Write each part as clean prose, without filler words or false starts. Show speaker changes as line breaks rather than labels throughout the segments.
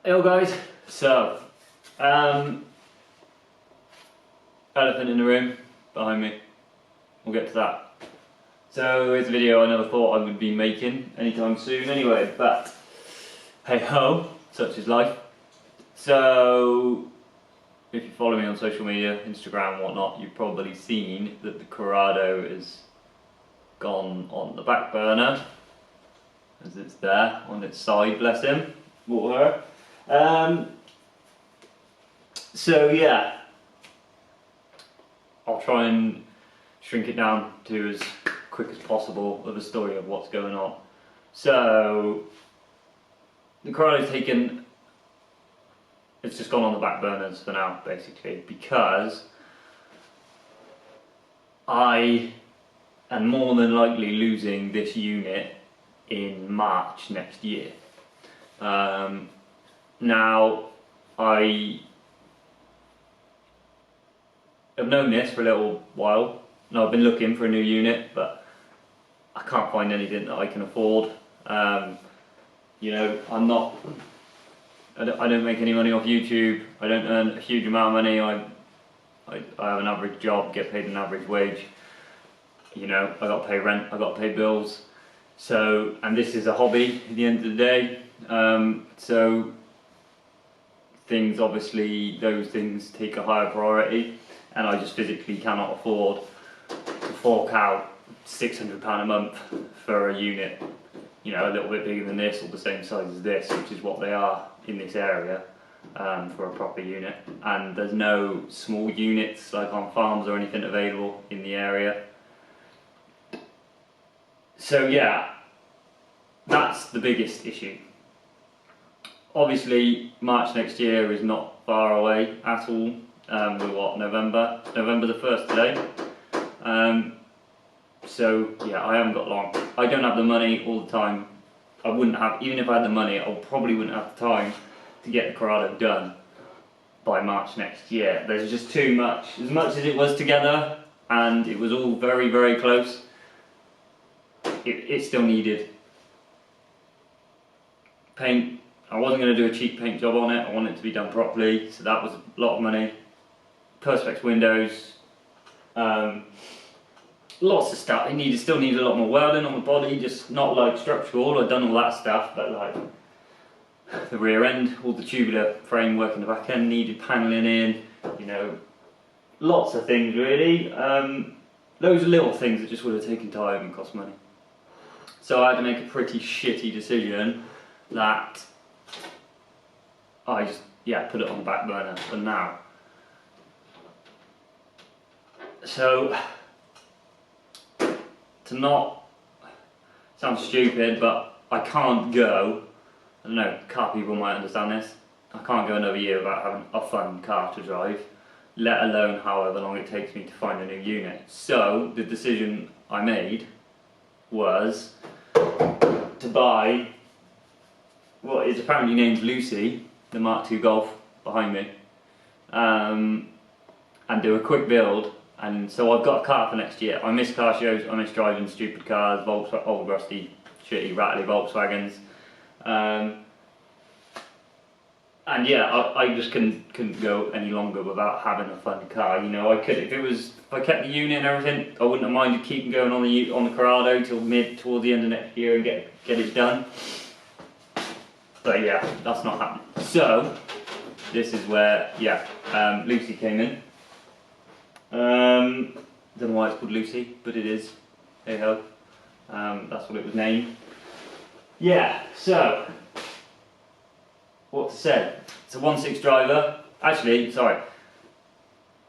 Hello guys, so elephant in the room behind me, we'll get to that. So it's a video I never thought I would be making anytime soon anyway, but hey ho, such is life. So if you follow me on social media, Instagram and whatnot, you've probably seen that the Corrado is gone on the back burner, as it's there on its side, bless him, water. So yeah, I'll try and shrink it down to as quick as possible of a story of what's going on. So the Corolla's it's just gone on the back burners for now, basically, because I am more than likely losing this unit in March next year. Now, I have known this for a little while, and I've been looking for a new unit, but I can't find anything that I can afford. You know, I don't make any money off YouTube. I don't earn a huge amount of money. I have an average job, get paid an average wage. You know, I got to pay rent, I got to pay bills. So, and this is a hobby at the end of the day. So those things take a higher priority, and I just physically cannot afford to fork out £600 a month for a unit, you know, a little bit bigger than this or the same size as this, which is what they are in this area, for a proper unit. And there's no small units like on farms or anything available in the area. So yeah, that's the biggest issue. Obviously, March next year is not far away at all. We're what, November the 1st today. So yeah, I haven't got long. I don't have the money all the time. I wouldn't have, even if I had the money, I probably wouldn't have the time to get the Corrado done by March next year. There's just too much. As much as it was together, and it was all very, very close, it still needed paint. I wasn't going to do a cheap paint job on it, I wanted it to be done properly, so that was a lot of money. Perspex windows, lots of stuff. It still needed a lot more welding on the body, just not like structural. I'd done all that stuff, but like the rear end, all the tubular framework in the back end needed paneling in, you know, lots of things really. Those are little things that just would have taken time and cost money. So I had to make a pretty shitty decision that I just, yeah, put it on the back burner for now. So, to not sound stupid, but I can't go, I don't know, car people might understand this, I can't go another year without having a fun car to drive, let alone however long it takes me to find a new unit. So, the decision I made was to buy what is apparently named Lucy, the Mark II Golf behind me, and do a quick build. And so I've got a car for next year. I miss car shows, I miss driving stupid cars, old rusty, shitty, rattly Volkswagens. And yeah, I just couldn't go any longer without having a fun car. You know, I could, if I kept the unit and everything, I wouldn't have minded keeping going on the Corrado till towards the end of next year and get it done. But yeah, that's not happening. So this is where, yeah, Lucy came in. Don't know why it's called Lucy, but it is. Hey ho. That's what it was named. Yeah, so what to say? It's a 1.6 driver. Actually, sorry.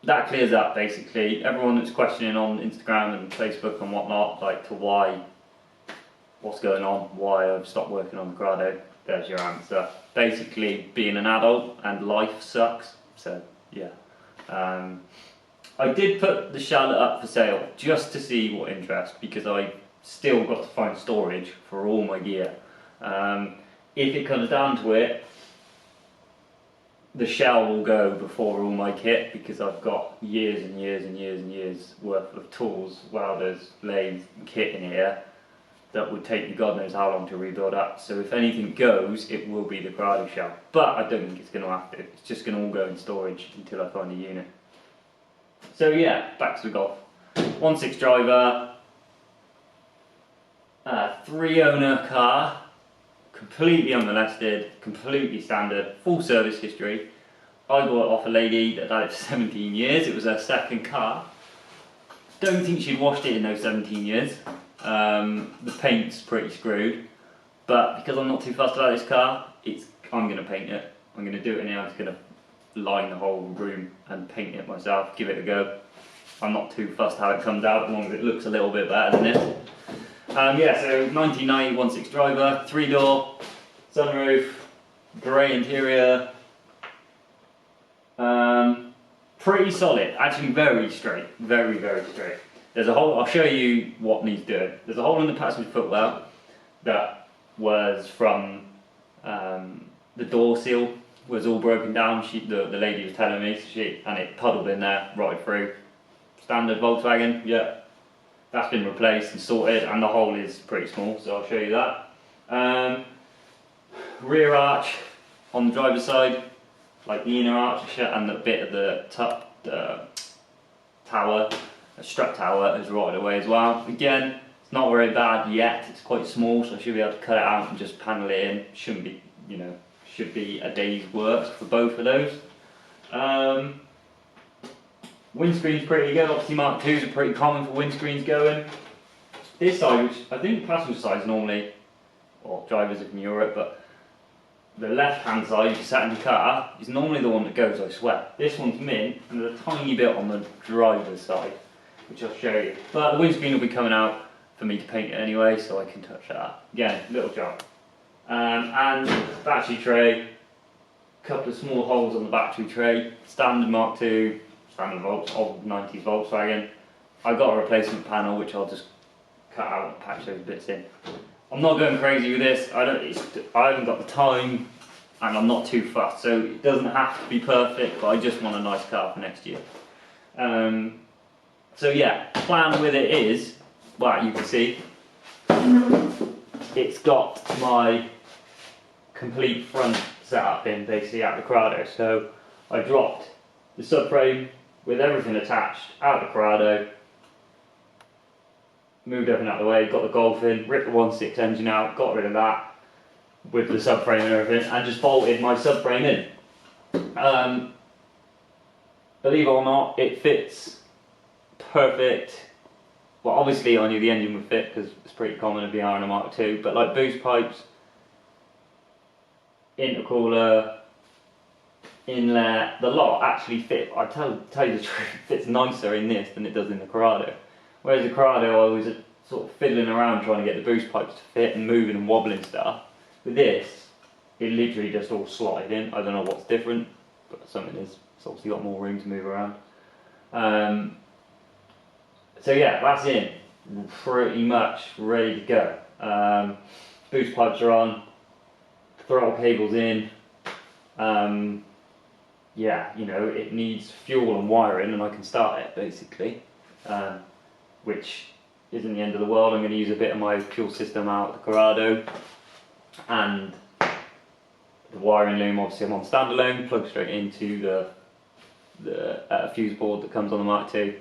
That clears up basically. Everyone that's questioning on Instagram and Facebook and whatnot, like to what's going on, why I've stopped working on the Corrado. There's your answer. Basically, being an adult and life sucks. So yeah. I did put the Charlotte up for sale just to see what interest, because I still got to find storage for all my gear. If it comes down to it, the shell will go before all my kit, because I've got years and years and years and years worth of tools, welders, lathes, kit in here that would take me God knows how long to rebuild up. So if anything goes, it will be the Corrado shell. But I don't think it's going to have to. It's just going to all go in storage until I find a unit. So yeah, back to the Golf. 1.6 driver, 3-owner car, completely unmolested, completely standard, full service history. I got it off a lady that had it for 17 years. It was her second car. Don't think she'd washed it in those 17 years. The paint's pretty screwed, but because I'm not too fussed about this car, I'm going to paint it. I'm going to do it now. I'm just going to line the whole room and paint it myself, give it a go. I'm not too fussed how it comes out, as long as it looks a little bit better than this. Yeah, so 1990 1.6 driver, 3-door, sunroof, grey interior. Pretty solid, actually very straight, very straight. There's a hole, I'll show you what needs doing. There's a hole in the passenger footwell that was from the door seal was all broken down. The lady was telling me, and it puddled in there right through. Standard Volkswagen, yeah. That's been replaced and sorted, and the hole is pretty small, so I'll show you that. Rear arch on the driver's side, like the inner arch and the bit of the top tower, a strut tower is rotted away as well. Again, it's not very bad yet, it's quite small, so I should be able to cut it out and just panel it in. Shouldn't be, you know, should be a day's work for both of those. Windscreen's pretty good, obviously Mark IIs are pretty common for windscreens going. This side, which I think passenger side is normally, or drivers are from Europe, but the left hand side, if you sat in the car, is normally the one that goes, I swear. This one's mint, and there's a tiny bit on the driver's side, which I'll show you. But the windscreen will be coming out for me to paint it anyway, so I can touch that. Again, little job. And battery tray, couple of small holes on the battery tray, standard Mark II, standard old 90s Volkswagen. I got a replacement panel which I'll just cut out and patch those bits in. I'm not going crazy with this. I haven't got the time, and I'm not too fussed. So it doesn't have to be perfect, but I just want a nice car for next year. So yeah, plan with it is, well, you can see, it's got my complete front setup in basically out the Corrado. So I dropped the subframe with everything attached out the Corrado, moved everything out of the way, got the Golf in, ripped the 1.6 engine out, got rid of that with the subframe and everything, and just bolted my subframe in. Believe it or not, it fits perfect. Well, obviously I knew the engine would fit because it's pretty common to VR in a Mark II, but like boost pipes, intercooler, inlet, the lot actually fit. I tell you the truth, it fits nicer in this than it does in the Corrado. Whereas the Corrado, I was sort of fiddling around trying to get the boost pipes to fit and moving and wobbling stuff. With this, it literally just all slotted in. I don't know what's different, but something is. It's obviously got more room to move around. So yeah, that's in. Pretty much ready to go. Boost pipes are on, throttle cable's in. Yeah, you know, it needs fuel and wiring and I can start it basically, which isn't the end of the world. I'm going to use a bit of my fuel system out of the Corrado, and the wiring loom, obviously I'm on standalone, plug straight into the fuse board that comes on the Mark II,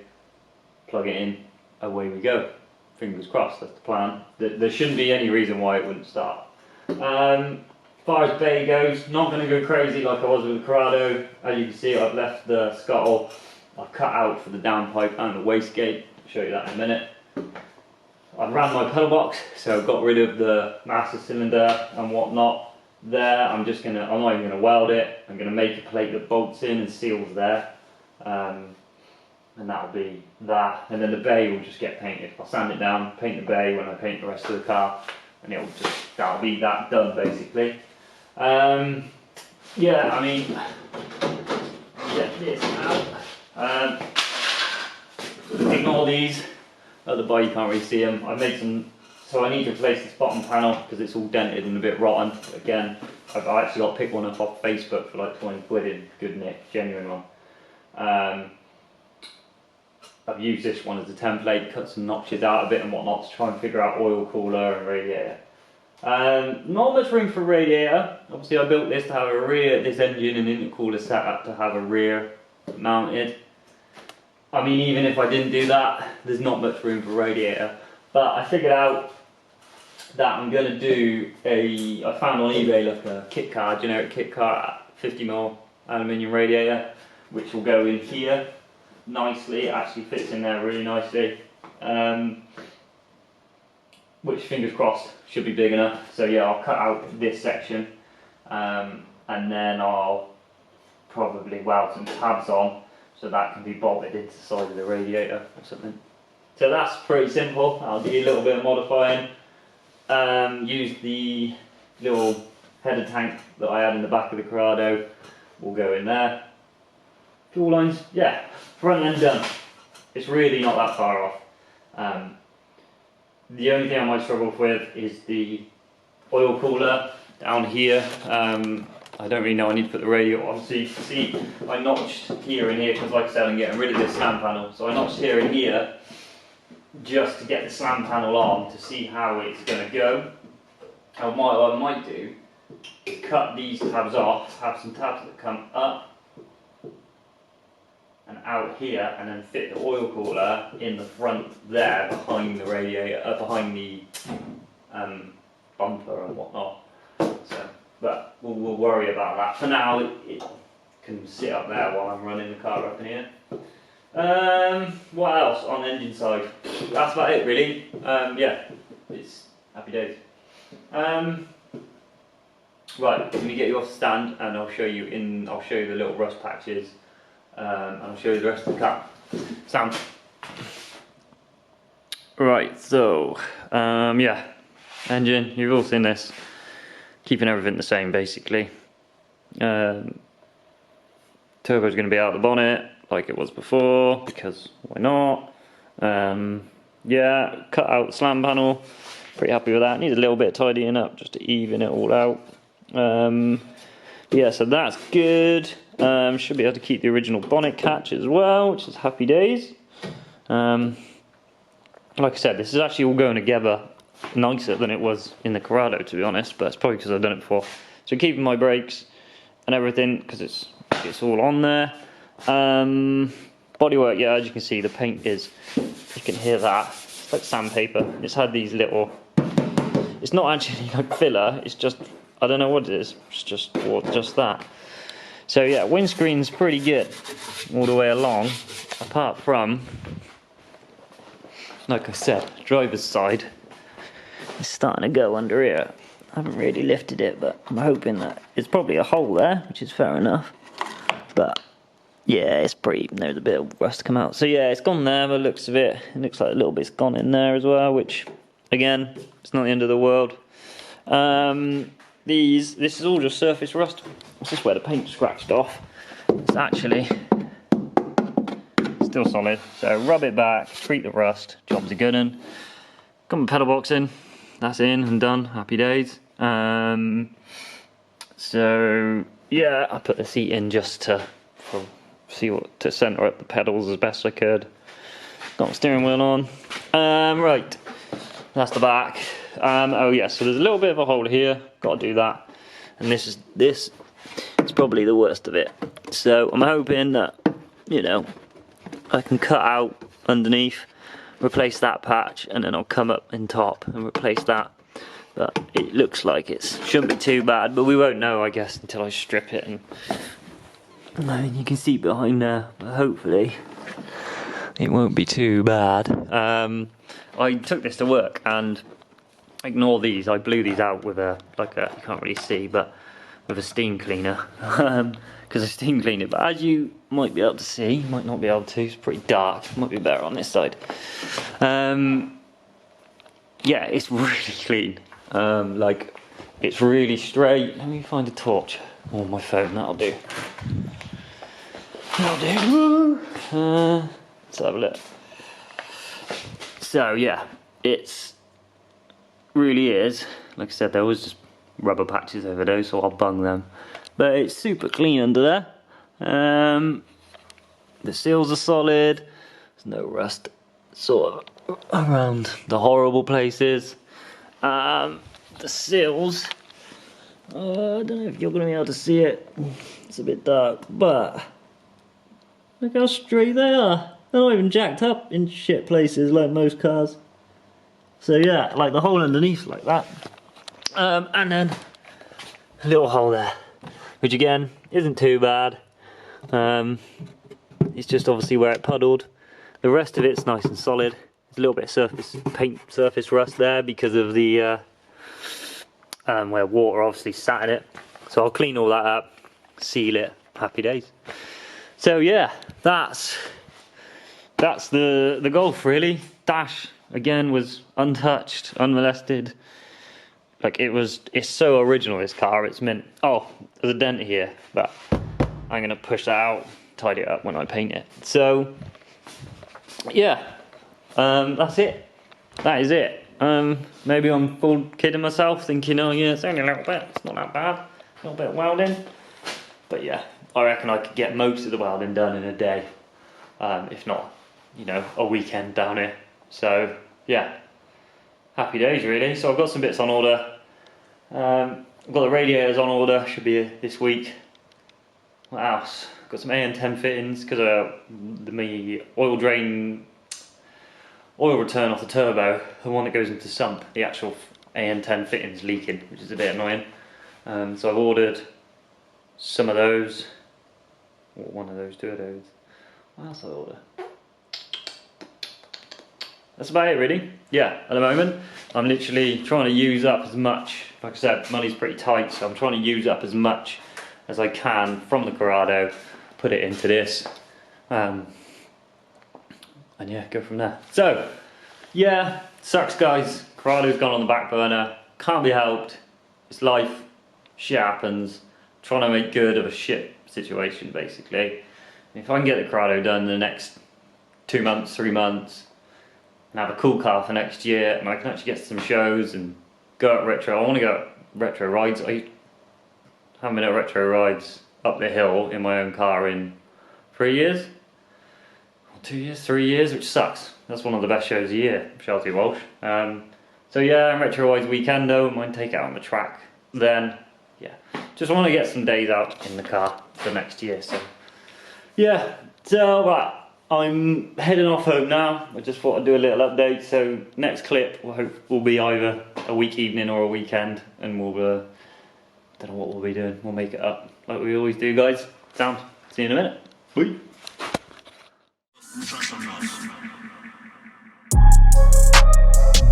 plug it in, away we go. Fingers crossed, that's the plan. There shouldn't be any reason why it wouldn't start. As far as bay goes, not going to go crazy like I was with the Corrado. As you can see, I've left the scuttle. I've cut out for the downpipe and the wastegate. I'll show you that in a minute. I've ran my pedal box, so I've got rid of the master cylinder and whatnot there. I'm not even going to weld it. I'm going to make a plate that bolts in and seals there. And that'll be that. And then the bay will just get painted. I'll sand it down, paint the bay when I paint the rest of the car, and that'll be that done basically. Yeah, I mean, get this out. Ignore these. At the bar you can't really see them. I made some, so I need to replace this bottom panel because it's all dented and a bit rotten. Again, I've actually got to pick one up off Facebook for like 20 quid in good nick, genuine one. I've used this one as a template, cut some notches out of it and whatnot to try and figure out oil cooler and radiator. Not much room for radiator. Obviously I built this to have a rear, this engine and intercooler set up to have a rear mounted. I mean, even if I didn't do that, there's not much room for radiator. But I figured out that I'm going to do I found on eBay like a kit car, generic kit car, 50mm aluminium radiator, which will go in here nicely. It actually fits in there really nicely. Which, fingers crossed, should be big enough. So yeah, I'll cut out this section and then I'll probably weld some tabs on so that can be bolted into the side of the radiator or something. So that's pretty simple. I'll do a little bit of modifying. Use the little header tank that I had in the back of the Corrado. Will go in there. Fuel lines, yeah, front end done. It's really not that far off. The only thing I might struggle with is the oil cooler down here. I don't really know, I need to put the radio on. So you can see I notched here and here because, like I said, I'm getting rid of this slam panel. So I notched here and here just to get the slam panel on to see how it's going to go. And what I might do is cut these tabs off, have some tabs that come up and out here, and then fit the oil cooler in the front there behind the radiator, behind the bumper and whatnot. So, but we'll worry about that. For now, it can sit up there while I'm running the car up in here. What else on the engine side? That's about it really. Yeah, it's happy days. Right, let me get you off the stand and I'll show you the little rust patches. And I'll show you the rest of the car. Sound. Right, so yeah, engine, you've all seen this. Keeping everything the same basically. Turbo's going to be out of the bonnet like it was before, because why not? Yeah, cut out the slam panel. Pretty happy with that. Needs a little bit of tidying up just to even it all out. Yeah, so that's good. Should be able to keep the original bonnet catch as well, which is happy days. Like I said, this is actually all going together nicer than it was in the Corrado, to be honest, but it's probably because I've done it before. So keeping my brakes and everything, because it's all on there. Bodywork, yeah, as you can see, the paint is, you can hear that, it's like sandpaper. It's had these little, it's not actually like filler, it's just, I don't know what it is, it's just that. So yeah, windscreen's pretty good all the way along, apart from, like I said, driver's side is starting to go under here. I haven't really lifted it, but I'm hoping that it's probably a hole there, which is fair enough. But yeah, it's pretty, there's a bit of rust come out. So yeah, it's gone there by the looks of it. It looks like a little bit's gone in there as well, which again, it's not the end of the world. This is all just surface rust. It's just where the paint scratched off. It's actually still solid. So rub it back, treat the rust, job's a good one. Got my pedal box in, that's in and done, happy days. So yeah, I put the seat in just to centre up the pedals as best I could. Got my steering wheel on. Right, that's the back. Oh yeah, so there's a little bit of a hole here, got to do that. And this is probably the worst of it. So I'm hoping that, you know, I can cut out underneath, replace that patch, and then I'll come up in top and replace that. But it looks like it shouldn't be too bad, but we won't know, I guess, until I strip it. And I mean, you can see behind there, but hopefully it won't be too bad. I took this to work, and ignore these, I blew these out with you can't really see, but with a steam cleaner, because I steam cleaned it. But as you might be able to see, might not be able to, it's pretty dark, might be better on this side. Yeah, it's really clean. Like, it's really straight. Let me find a torch or my phone, that'll do. Let's have a look. So yeah, it's really is, like I said, there was just rubber patches over those, so I'll bung them, but it's super clean under there. The seals are solid, there's no rust sort of around the horrible places. The seals, I don't know if you're going to be able to see it, it's a bit dark, but look how straight they are. They're not even jacked up in shit places like most cars. So yeah, like the hole underneath like that. And then a little hole there, which again isn't too bad. It's just obviously where it puddled. The rest of it's nice and solid. There's a little bit of paint surface rust there because of the where water obviously sat in it. So I'll clean all that up, seal it, happy days. So yeah, that's the Golf really. Dash again was untouched, unmolested. Like it's so original, this car. It's meant, oh, there's a dent here, but I'm gonna push that out, tidy it up when I paint it. So yeah, that's it. That is it. Maybe I'm full kidding myself, thinking, oh yeah, it's only a little bit, it's not that bad, a little bit of welding. But yeah, I reckon I could get most of the welding done in a day, if not, you know, a weekend down here. So yeah, happy days really. So I've got some bits on order. I've got the radiators on order, should be this week. What else? I've got some AN10 fittings because the oil return off the turbo, the one that goes into sump, the actual AN10 fittings leaking, which is a bit annoying. So I've ordered some of those, or one of those, two of those. What else did I order? That's about it really. Yeah, at the moment I'm literally trying to use up as much, like I said, money's pretty tight, so I'm trying to use up as much as I can from the Corrado, put it into this, and yeah, go from there. So yeah, sucks guys, Corrado's gone on the back burner, can't be helped, it's life, shit happens, trying to make good of a shit situation basically. If I can get the Corrado done in the next 2 months, 3 months, and have a cool car for next year, and I can actually get some shows and go at retro. I want to go at retro rides. I haven't been at retro rides up the hill in my own car in 3 years, or 2 years, 3 years, which sucks. That's one of the best shows of the year, Shelty Walsh. So yeah, retro rides weekend though, might take it out on the track. Then yeah, just want to get some days out in the car for next year. So yeah, so right, I'm heading off home now. I just thought I'd do a little update. So next clip will be either a week evening or a weekend, and we'll don't know what we'll be doing. We'll make it up like we always do, guys. Sound. See you in a minute. Bye.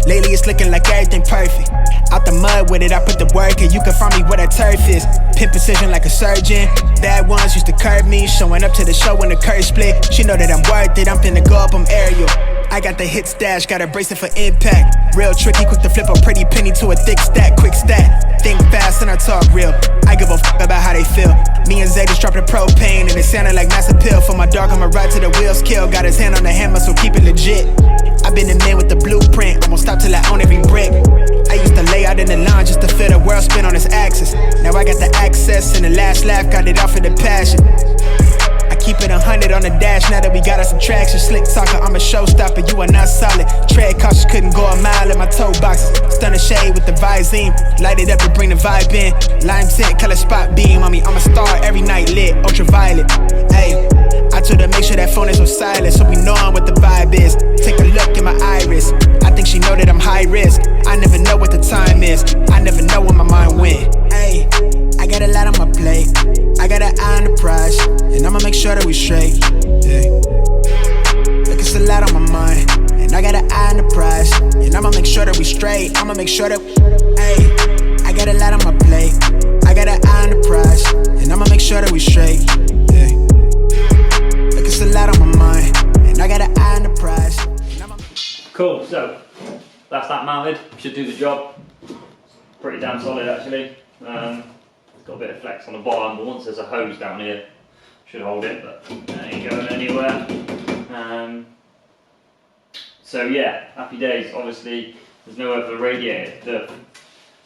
Lately it's looking like everything perfect. Out the mud with it, I put the work in. You can find me where that turf is. Pin precision like a surgeon. Bad ones used to curve me. Showing up to the show when the curve split. She know that I'm worth it, I'm finna go up, I'm aerial. I got the hit stash, got a bracelet for impact. Real tricky, quick to flip a pretty penny to a thick stack, quick stat. Think fast and I talk real. I give a fuck about how they feel. Me and Zay just dropped the propane and it sounded like mass appeal. For my dog, I'ma ride to the wheels kill. Got his hand on the hammer, so keep it legit. I've been the man with the blueprint, I won't stop till I own every brick. I used to lay out in the line just to feel the world spin on its axis. Now I got the access and the last laugh, got it off of the passion. I keep it 100 on the dash now that we got us some traction. Slick talker, I'm a showstopper, you are not solid. Tread cautious, couldn't go a mile in my toe boxes. Stun the shade with the Visine, light it up to bring the vibe in. Lime tint, color spot beam on me, I'm a star every night lit, ultraviolet. Ayy, I told her make sure that phone is on silent so we know what the vibe is. Take a look in my iris, I think she know that I'm high risk. I never know what the time is, I never know when my mind went. Ayy, I got a lot on my plate, I got an eye on the prize, and I'ma make sure that we straight. Yeah. Look, it's a lot on my mind, and I got an eye on the prize, and I'ma make sure that we straight. I'ma make sure that, ayy, I got a lot on my plate, I got an eye on the prize, and I'ma make sure that we straight. Yeah. Look, it's a lot on my mind, and I got an eye on the prize.
Cool, so that's that mounted, should do the job. Pretty damn solid actually. It's got a bit of flex on the bottom, but once there's a hose down here, should hold it, but it ain't going anywhere. So yeah, happy days. Obviously, there's no other radiator.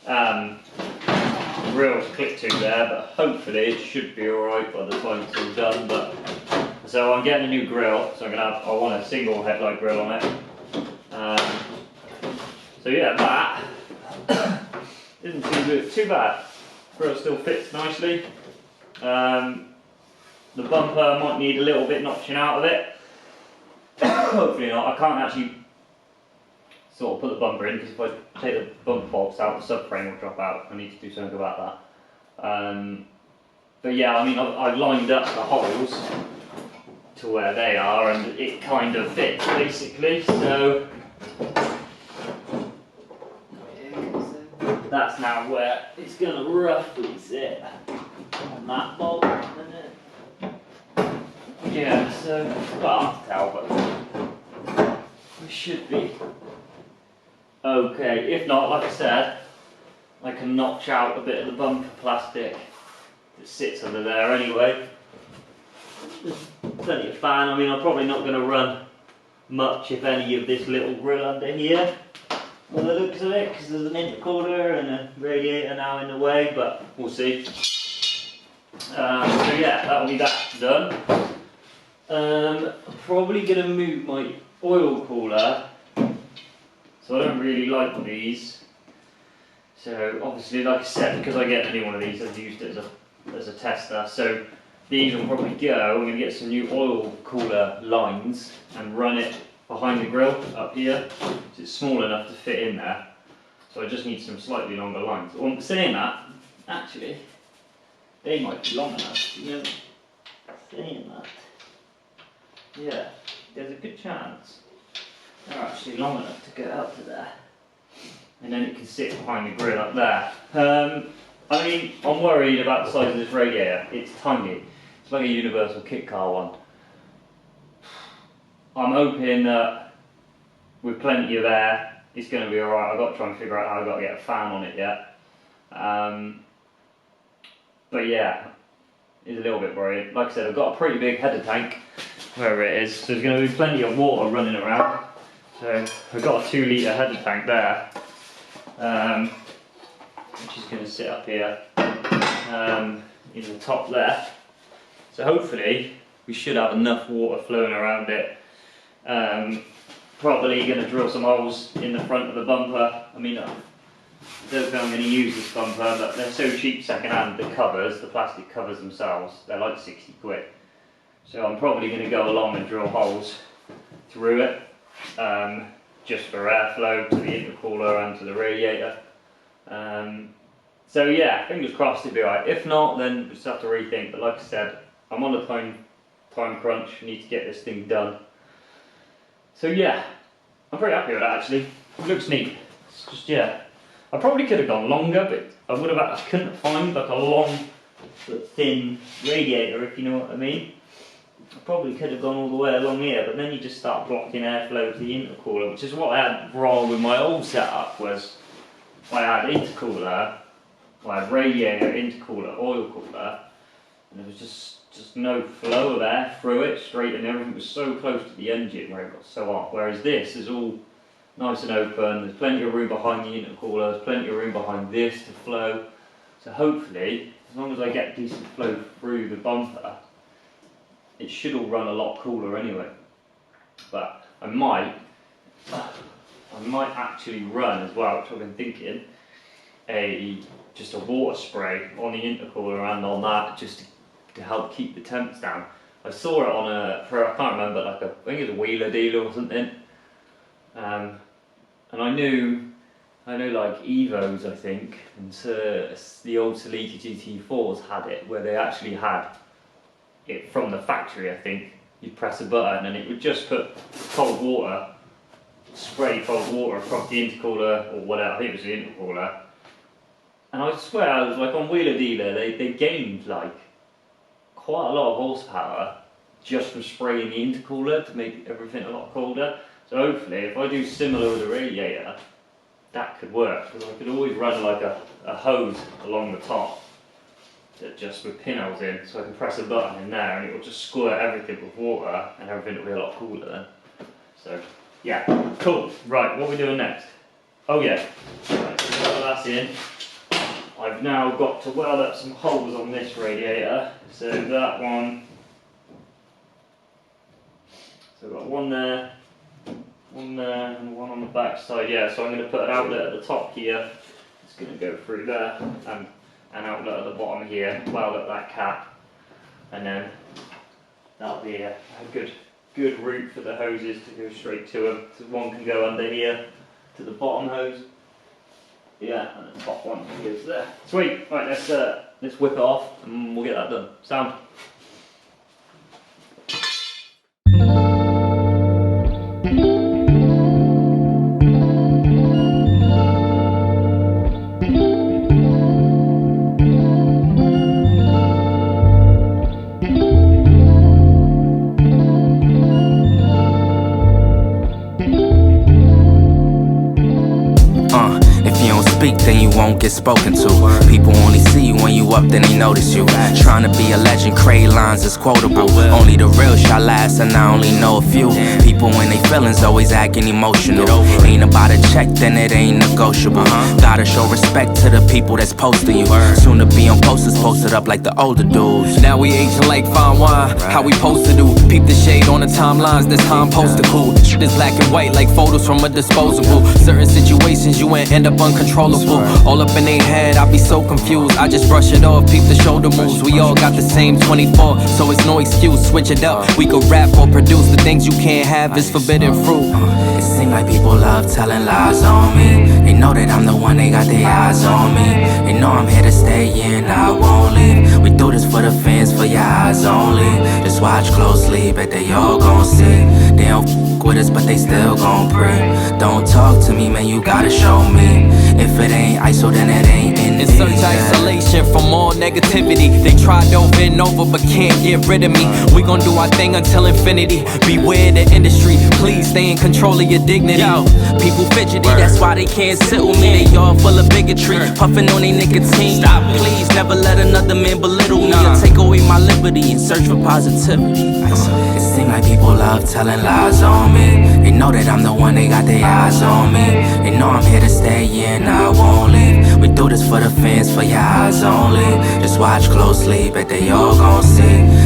The real click to there, but hopefully it should be alright by the time it's all done. But So I'm getting a new grill, so I want a single headlight grill on it. So yeah, that isn't too bad. Grill still fits nicely. The bumper might need a little bit notching out of it. Hopefully not. I can't actually sort of put the bumper in because if I take the bumper box out, the subframe will drop out. I need to do something about that. But yeah, I mean, I've lined up the holes to where they are, and it kind of fits basically. So that's now where it's going to roughly sit on that bolt. Yeah, so hard to tell, but we should be okay. If not, like I said, I can notch out a bit of the bumper plastic that sits under there anyway. There's plenty of fan. I mean, I'm probably not going to run much, if any, of this little grill under here by the looks of it, because there's an intercooler and a radiator now in the way, but we'll see. So yeah, that'll be that done. I'm probably going to move my oil cooler, so I don't really like these. So obviously, like I said, because I get a new one of these, I've used it as a tester. So these will probably go. I'm going to get some new oil cooler lines and run it behind the grill up here. So it's small enough to fit in there. So I just need some slightly longer lines. Well, saying that, actually, they might be long enough. You know, saying that. Yeah, there's a good chance they're actually long enough to get up to there, and then it can sit behind the grill up there. I mean, I'm worried about the size of this radiator. It's tiny. It's like a universal kit car one. I'm hoping that with plenty of air, it's going to be alright. I've got to try and figure out how I've got to get a fan on it yet. But yeah, it's a little bit worried. Like I said, I've got a pretty big header tank wherever it is, so there's going to be plenty of water running around. So I've got a 2 litre header tank there, which is going to sit up here in the top left. So hopefully we should have enough water flowing around it. Probably going to drill some holes in the front of the bumper. I mean, I don't think I'm going to use this bumper, but they're so cheap second hand, the covers, the plastic covers themselves, they're like 60 quid. So I'm probably going to go along and drill holes through it, just for airflow to the intercooler and to the radiator. So yeah, fingers crossed it'll be alright. If not, then we'll just have to rethink. But like I said, I'm on a time crunch, I need to get this thing done. So yeah, I'm pretty happy with that actually. It looks neat. It's just, yeah, I probably could have gone longer, but I couldn't find like a long, thin radiator, if you know what I mean. I probably could have gone all the way along here, but then you just start blocking airflow to the intercooler, which is what I had wrong with my old setup. Was I had intercooler, I had radiator, intercooler, oil cooler, and there was just no flow of air through it straight, and everything was so close to the engine where it got so hot. Whereas this is all nice and open. There's plenty of room behind the intercooler. There's plenty of room behind this to flow. So hopefully, as long as I get decent flow through the bumper, it should all run a lot cooler anyway. But I might actually run as well, which I've been thinking, just a water spray on the intercooler and on that, just to help keep the temps down. I saw it on I can't remember, I think it was a wheeler dealer or something. And I know like Evos, I think, and the old Celica GT4s had it, where they actually had it from the factory. I think you'd press a button and it would just put cold water, spray cold water across the intercooler or whatever. I think it was the intercooler. And I swear, I was like on Wheeler Dealer, they gained like quite a lot of horsepower just from spraying the intercooler to make everything a lot colder. So hopefully, if I do similar with the radiator, that could work, because I could always run like a hose along the top, just with pinholes in, so I can press a button in there and it will just squirt everything with water and everything will be a lot cooler then. So yeah, cool. Right, what are we doing next? Oh yeah, right, so that's in. I've now got to weld up some holes on this radiator, so that one So I've got one there, and one on the back side. Yeah, so I'm going to put an outlet at the top here. It's going to go through there, and an outlet at the bottom here, weld up that cap, and then that'll be a good route for the hoses to go straight to them. So one can go under here to the bottom hose. Yeah, and the top one goes there. Sweet. Right, let's whip it off, and we'll get that done. Sound.
Then you won't get spoken to. People only see you when you up, then they notice you. Trying to be a legend, create lines that's quotable. Only the real shall last, and I only know a few. People when they feelings always acting emotional. Ain't about a check, then it ain't negotiable. Gotta show respect to the people that's posting you. Soon to be on posters posted up like the older dudes.
Now we aging like fine wine, how we supposed to do. Peep the shade on the timelines, this how I'm supposed to cool. Shit is black and white like photos from a disposable. Certain situations you ain't end up uncontrollable. All up in their head, I be so confused. I just brush it off, peep the shoulder moves. We all got the same 24, so it's no excuse. Switch it up, we could rap or produce. The things you can't have is forbidden fruit.
It seems like people love telling lies on me. They know that I'm the one, they got their eyes on me. They know I'm here to stay, yeah, and I won't leave. We do this for the fans, for your eyes only. Just watch closely, bet they all gon' see. They don't f with us, but they still gon' pray. Don't talk to me, man, you gotta show me. If it ain't ISO, then it ain't in.
In search isolation from all negativity. They tried over and over, but can't get rid of me. We gon' do our thing until infinity. Beware the industry, please stay in control of your dignity. Yo, people fidgety, that's why they can't sit with me. They all full of bigotry, puffin' on they nicotine. Stop, please, never let another man belittle me or take away my liberty and search for positivity.
It seems like people love telling lies on me. They know that I'm the one, they got their eyes on me. They know I'm here to stay, yeah, and I won't leave. We do this for the fans, for your eyes only. Just watch closely, bet they all gon' see.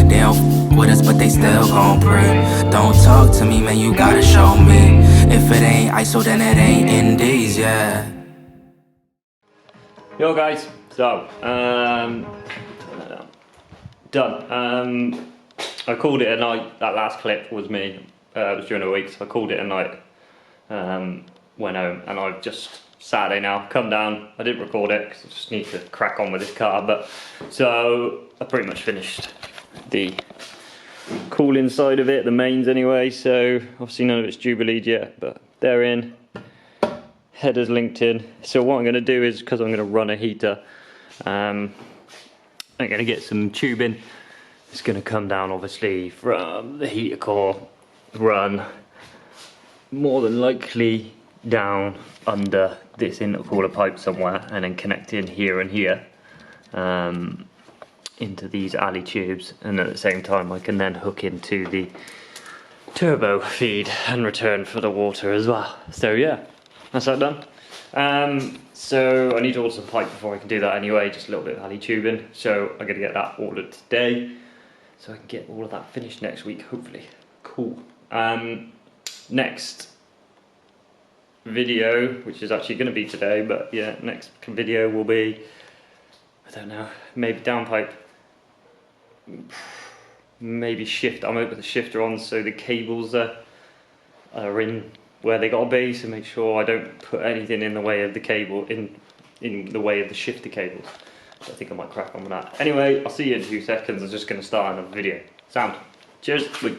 They don't f with us, but they still gon' pray. Don't talk to me, man, you gotta show me. If it ain't ISO, then it ain't Indies, yeah.
Yo guys, so done. I called it a night. That last clip was me. It was during the week, so I called it a night. Went home, and I've just Saturday now come down. I didn't record it because I just need to crack on with this car. But so I pretty much finished the cooling side of it, the mains anyway. So obviously none of it's jubileed yet, but they're in. Header's linked in. So what I'm going to do is, because I'm going to run a heater, I'm going to get some tubing. It's going to come down obviously from the heater core, run more than likely down under this intercooler pipe somewhere, and then connect in here and here into these alley tubes, and at the same time I can then hook into the turbo feed and return for the water as well. So yeah, that's that done. So I need to order some pipe before I can do that anyway, just a little bit of alley tubing. So I'm going to get that ordered today, so I can get all of that finished next week, hopefully. Cool. Next video, which is actually going to be today, but yeah, next video will be, I don't know, maybe downpipe, maybe shift. I'm open the shifter on so the cables are in where they gotta be, so make sure I don't put anything in the way of the cable, in the way of the shifter cables. So I think I might crack on with that. Anyway, I'll see you in 2 seconds. I'm just going to start another video. Sound. Cheers. Bye.